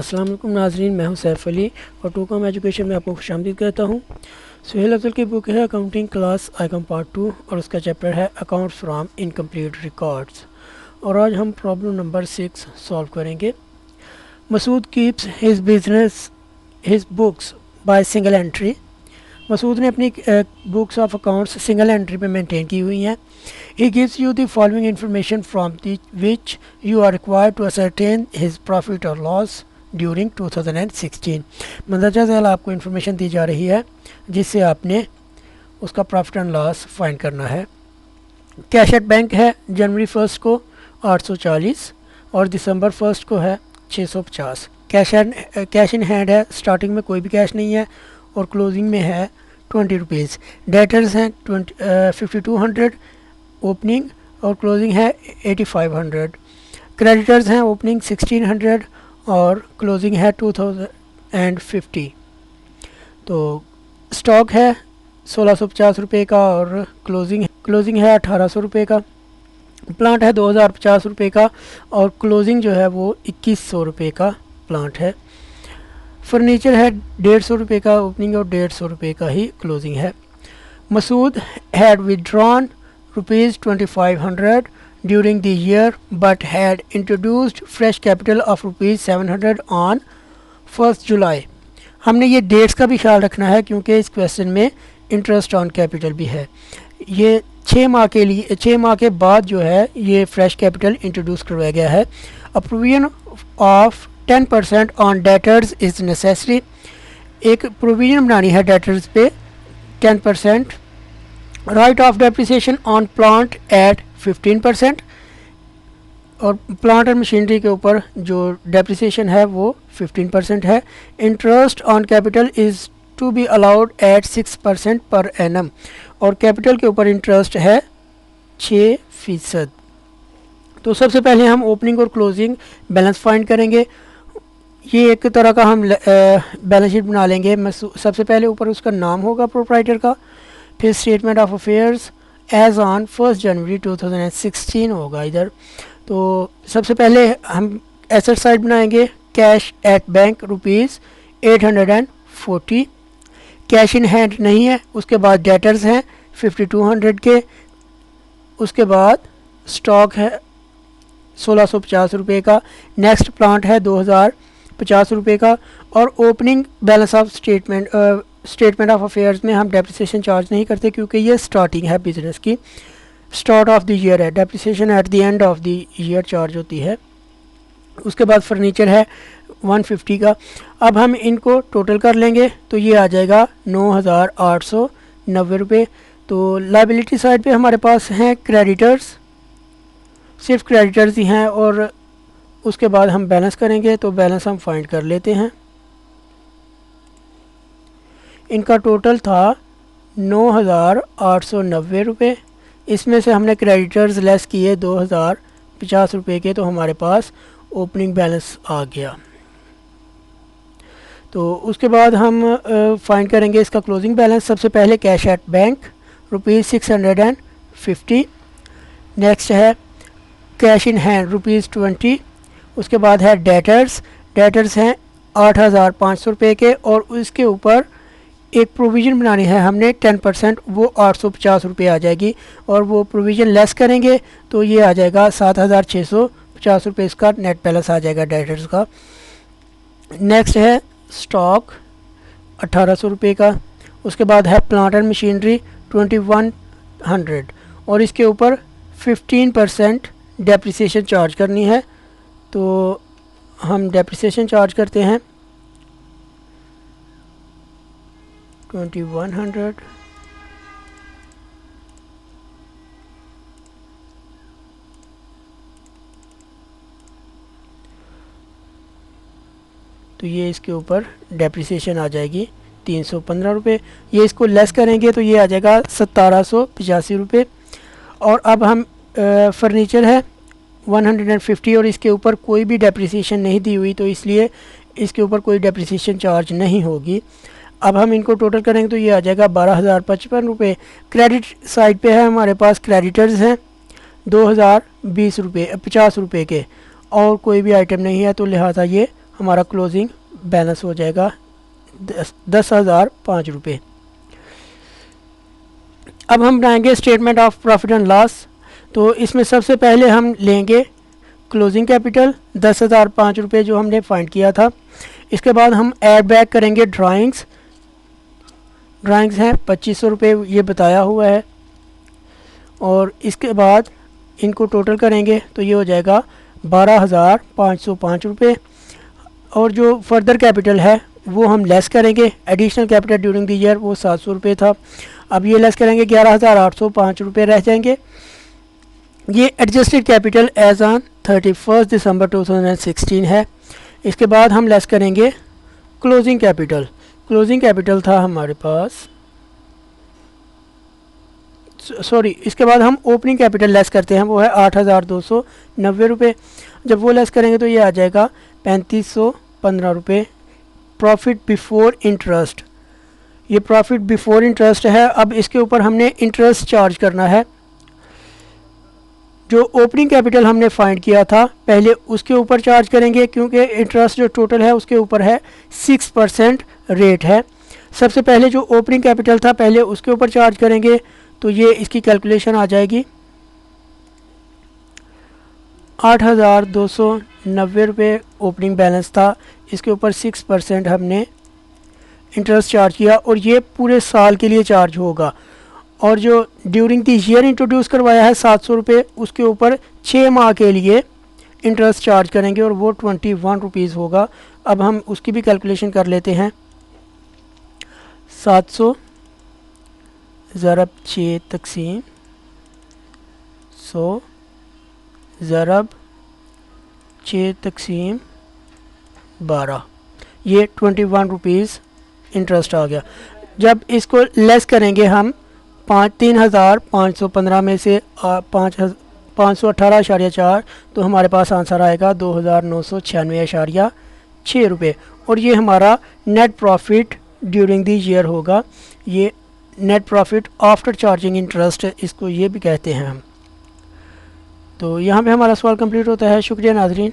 अस्सलाम वालेकुम नाज़रीन, मैं हूं सैफ अली और टूकॉम एजुकेशन में आपको खुशामदीद कहता हूं। सुहेल अफजल की बुक है अकाउंटिंग क्लास आइकम पार्ट 2 और उसका चैप्टर है अकाउंट्स फ्रॉम इनकम्प्लीट रिकॉर्ड्स। और आज हम प्रॉब्लम नंबर 6 सॉल्व करेंगे। Masood keeps his books by single entry. Masood ने अपनी books of accounts single entry पे मेंटेन की हुई हैं। He gives you the following information from which you are required to ascertain his profit और लॉस ड्यूरिंग 2016। मंदरजा झैल आपको इन्फॉर्मेशन दी जा रही है जिससे आपने उसका प्रॉफिट एंड लॉस फाइंड करना है। कैश एट बैंक है जनवरी 1 को 840 और दिसंबर 1 को है 650। कैश इन हैंड है, स्टार्टिंग में कोई भी कैश नहीं है और क्लोजिंग में है 20 रुपीज़। डेटर्स हैं 5200, ओपनिंग और क्लोजिंग है 8500। क्रेडिटर्स हैं ओपनिंग 1600 और क्लोजिंग है 2050। तो स्टॉक है 1650 रुपये का और क्लोजिंग है 1800 रुपये का। प्लांट है 2050 रुपये का और क्लोजिंग जो है वो 2100 रुपये का प्लांट है। फर्नीचर है 150 रुपये का ओपनिंग और 150 रुपये का ही क्लोजिंग है। Masood had withdrawn ₹2500 during the year but had introduced fresh capital of ₹700 on 1st July। हमने ये डेट्स का भी ख्याल रखना है क्योंकि इस क्वेश्चन में इंटरेस्ट ऑन कैपिटल भी है। ये 6 माह के बाद जो है ये फ्रेश कैपिटल इंट्रोड्यूस करवाया गया है। A provision of 10% on debtors is necessary. एक प्रोविजन बनानी है डेटर्स पे 10%। Right of depreciation on plant at 15% और प्लांट और मशीनरी के ऊपर जो डेप्रिसिएशन है वो 15% है। Interest on capital is to be allowed at 6% per annum और कैपिटल के ऊपर इंटरेस्ट है 6%। तो सबसे पहले हम ओपनिंग और क्लोजिंग बैलेंस फाइंड करेंगे। ये एक तरह का हम बैलेंस शीट बना लेंगे। सबसे पहले ऊपर उसका नाम होगा प्रोप्राइटर का, फिर statement of affairs as on 1 January 2016 होगा इधर। तो सबसे पहले हम एसेट साइड बनाएंगे। Cash at bank ₹840। Cash in hand नहीं है। उसके बाद डेटर्स हैं 5200 के। उसके बाद स्टॉक है 1650 रुपये का। नेक्स्ट प्लांट है 2050 रुपये का और opening balance of statement of affairs में हम डेप्रिसिएशन चार्ज नहीं करते क्योंकि ये स्टार्टिंग है बिजनेस की, स्टार्ट ऑफ द ईयर है। Depreciation at the end of the year charge होती है। उसके बाद फर्नीचर है 150 का। अब हम इनको टोटल कर लेंगे तो ये आ जाएगा 9890 रुपये। तो लाइबिलिटी साइड पे हमारे पास हैं क्रेडिटर्स, सिर्फ क्रेडिटर्स ही हैं और उसके बाद हम बैलेंस करेंगे तो बैलेंस हम फाइंड कर लेते हैं। इनका टोटल था 9890 रुपये। इसमें से हमने क्रेडिटर्स लेस किए 2050 रुपये के, तो हमारे पास ओपनिंग बैलेंस आ गया। तो उसके बाद हम फाइंड करेंगे इसका क्लोजिंग बैलेंस। सबसे पहले कैश एट बैंक ₹650। नेक्स्ट है कैश इन हैंड ₹20। उसके बाद है डेटर्स हैं 8500 रुपये के और उसके ऊपर एक प्रोविज़न बनानी है हमने 10%, वो 850 रुपये आ जाएगी और वो प्रोविज़न लेस करेंगे तो ये आ जाएगा 7650 रुपये। इसका नेट बैलेंस आ जाएगा डेटर्स का। नेक्स्ट है स्टॉक 1800 रुपये का। उसके बाद है प्लांट एंड मशीनरी 2100 और इसके ऊपर 15% डेप्रिसिएशन चार्ज करनी है। तो हम डेप्रिसिएशन चार्ज करते हैं 2100। तो ये इसके ऊपर डेप्रिसिएशन आ जाएगी 315 रुपये। ये इसको लेस करेंगे तो ये आ जाएगा 1785 रुपये। और अब हम फर्नीचर है 150 और इसके ऊपर कोई भी डेप्रिसिएशन नहीं दी हुई तो इसलिए इसके ऊपर कोई डेप्रिसिएशन चार्ज नहीं होगी। अब हम इनको टोटल करेंगे तो ये आ जाएगा 12055 रुपये। क्रेडिट साइड पे है हमारे पास क्रेडिटर्स हैं 2020 रुपये 50 रुपये के और कोई भी आइटम नहीं है तो लिहाजा ये हमारा क्लोजिंग बैलेंस हो जाएगा 10,005 रुपये। अब हम बनाएंगे statement of profit and loss. तो इसमें सबसे पहले हम लेंगे क्लोजिंग कैपिटल 10,005 रुपये जो हमने फाइंड किया था। इसके बाद हम ऐड बैक करेंगे ड्राइंग्स हैं 2500 रुपये, ये बताया हुआ है। और इसके बाद इनको टोटल करेंगे तो ये हो जाएगा 12,505 रुपये। और जो फर्दर कैपिटल है वो हम लेस करेंगे। Additional capital during the year वो 700 रुपये था, अब ये लेस करेंगे 11,805 रुपये रह जाएंगे। ये एडजस्टेड कैपिटल एज ऑन 31 दिसंबर 2016 है। इसके बाद हम लेस करेंगे क्लोजिंग कैपिटल। क्लोजिंग कैपिटल था हमारे पास, इसके बाद हम ओपनिंग कैपिटल लेस करते हैं, वो है 8,290 रुपये। जब वो लेस करेंगे तो ये आ जाएगा 3,515 रुपये। प्रॉफिट बिफोर इंटरेस्ट, ये प्रॉफिट बिफोर इंटरेस्ट है। अब इसके ऊपर हमने इंटरेस्ट चार्ज करना है। जो ओपनिंग कैपिटल हमने फाइंड किया था पहले उसके ऊपर चार्ज करेंगे, क्योंकि इंटरेस्ट जो टोटल है उसके ऊपर है 6% रेट है। सबसे पहले जो ओपनिंग कैपिटल था पहले उसके ऊपर चार्ज करेंगे, तो ये इसकी कैलकुलेशन आ जाएगी 8,290 रुपये ओपनिंग बैलेंस था। इसके ऊपर 6% हमने इंटरेस्ट चार्ज किया और ये पूरे साल के लिए चार्ज होगा। और जो ड्यूरिंग द ईयर इंट्रोड्यूस करवाया है 700 रुपये, उसके ऊपर 6 माह के लिए इंटरेस्ट चार्ज करेंगे और वो 21 रुपीज़ होगा। अब हम उसकी भी कैलकुलेशन कर लेते हैं। 700 ज़रब 6 तक़सीम 100 ज़रब 6 तक़सीम 12, ये 21 रुपीज़ इंटरेस्ट आ गया। जब इसको लेस करेंगे हम 3,515 में से 518.4, तो हमारे पास आंसर आएगा 2,996.6 रुपये। और ये हमारा net profit during the year होगा। ये net profit after charging interest, इसको ये भी कहते हैं हम। तो यहाँ पे हमारा सवाल कंप्लीट होता है। शुक्रिया नाज़रीन।